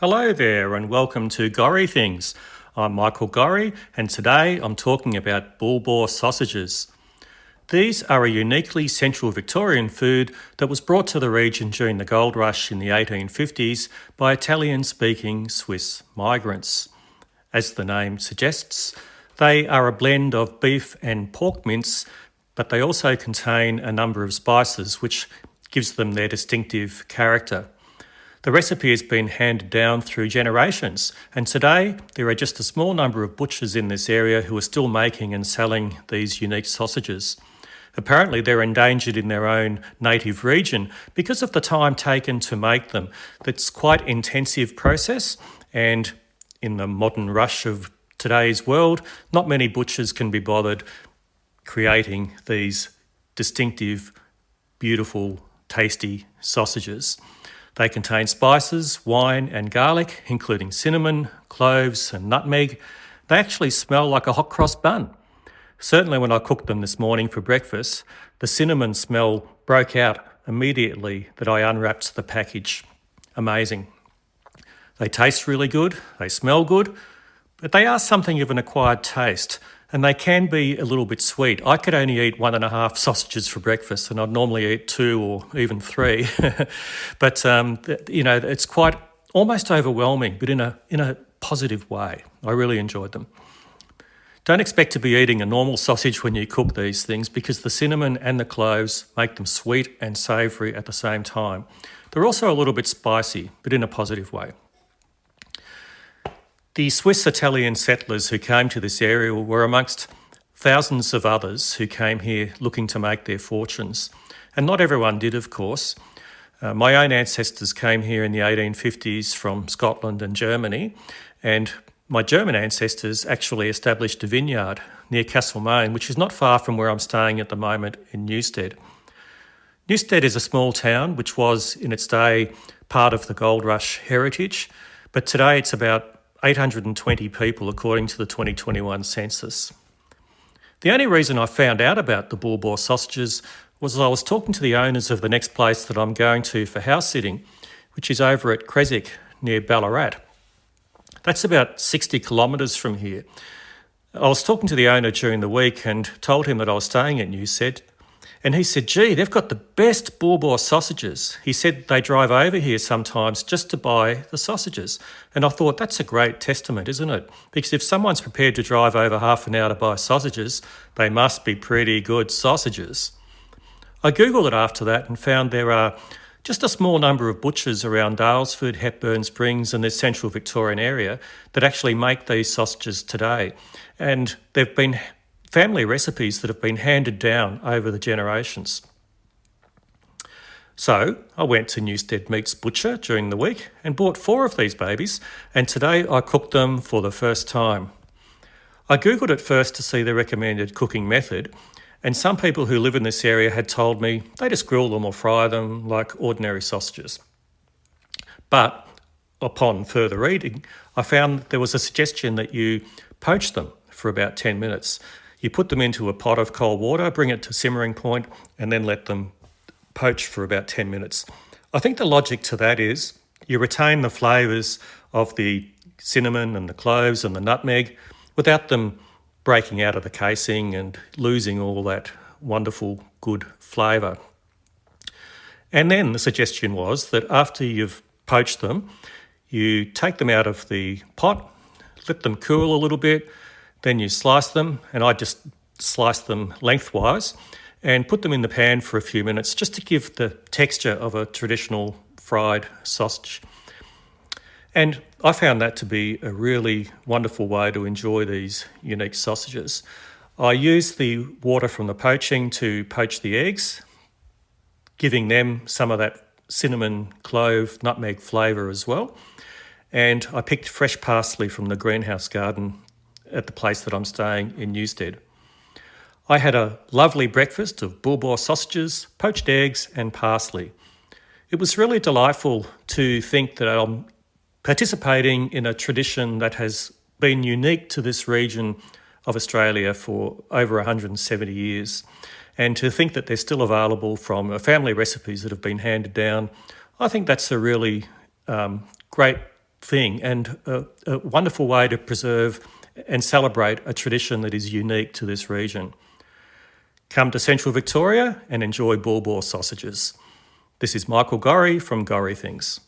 Hello there and welcome to Gorry Things. I'm Michael Gorry and today I'm talking about bull boar sausages. These are a uniquely central Victorian food that was brought to the region during the gold rush in the 1850s by Italian-speaking Swiss migrants. As the name suggests, they are a blend of beef and pork mince, but they also contain a number of spices which gives them their distinctive character. The recipe has been handed down through generations, and today there are just a small number of butchers in this area who are still making and selling these unique sausages. Apparently they're endangered in their own native region because of the time taken to make them. It's quite an intensive process, and in the modern rush of today's world, not many butchers can be bothered creating these distinctive, beautiful, tasty sausages. They contain spices, wine and garlic, including cinnamon, cloves and nutmeg. They actually smell like a hot cross bun. Certainly when I cooked them this morning for breakfast, the cinnamon smell broke out immediately that I unwrapped the package. Amazing. They taste really good, they smell good, but they are something of an acquired taste. And they can be a little bit sweet. I could only eat 1.5 sausages for breakfast, and I'd normally eat 2 or even 3. But it's quite almost overwhelming, but in a positive way. I really enjoyed them. Don't expect to be eating a normal sausage when you cook these things because the cinnamon and the cloves make them sweet and savoury at the same time. They're also a little bit spicy, but in a positive way. The Swiss-Italian settlers who came to this area were amongst thousands of others who came here looking to make their fortunes. And not everyone did, of course. My own ancestors came here in the 1850s from Scotland and Germany, and my German ancestors actually established a vineyard near Castlemaine, which is not far from where I'm staying at the moment in Newstead. Newstead is a small town which was, in its day, part of the Gold Rush heritage, but today it's about 820 people according to the 2021 census. The only reason I found out about the bull boar sausages was I was talking to the owners of the next place that I'm going to for house sitting, which is over at Creswick near Ballarat. That's about 60 kilometres from here. I was talking to the owner during the week and told him that I was staying at Newstead, and he said, gee, they've got the best bull boar sausages. He said they drive over here sometimes just to buy the sausages. And I thought, that's a great testament, isn't it? Because if someone's prepared to drive over half an hour to buy sausages, they must be pretty good sausages. I Googled it after that and found there are just a small number of butchers around Daylesford, Hepburn Springs and the central Victorian area that actually make these sausages today. And they've been family recipes that have been handed down over the generations. So I went to Newstead Meats Butcher during the week and bought 4 of these babies, and today I cooked them for the first time. I Googled it first to see the recommended cooking method, and some people who live in this area had told me they just grill them or fry them like ordinary sausages. But upon further reading, I found there was a suggestion that you poach them for about 10 minutes. You put them into a pot of cold water, bring it to simmering point, and then let them poach for about 10 minutes. I think the logic to that is you retain the flavours of the cinnamon and the cloves and the nutmeg without them breaking out of the casing and losing all that wonderful, good flavour. And then the suggestion was that after you've poached them, you take them out of the pot, let them cool a little bit, then you slice them, and I just sliced them lengthwise and put them in the pan for a few minutes just to give the texture of a traditional fried sausage. And I found that to be a really wonderful way to enjoy these unique sausages. I used the water from the poaching to poach the eggs, giving them some of that cinnamon, clove, nutmeg flavour as well. And I picked fresh parsley from the greenhouse garden at the place that I'm staying in Newstead. I had a lovely breakfast of bull boar sausages, poached eggs and parsley. It was really delightful to think that I'm participating in a tradition that has been unique to this region of Australia for over 170 years. And to think that they're still available from family recipes that have been handed down, I think that's a really great thing and a wonderful way to preserve and celebrate a tradition that is unique to this region. Come to Central Victoria and enjoy Bull Boar sausages. This is Michael Gorry from Gorry Things.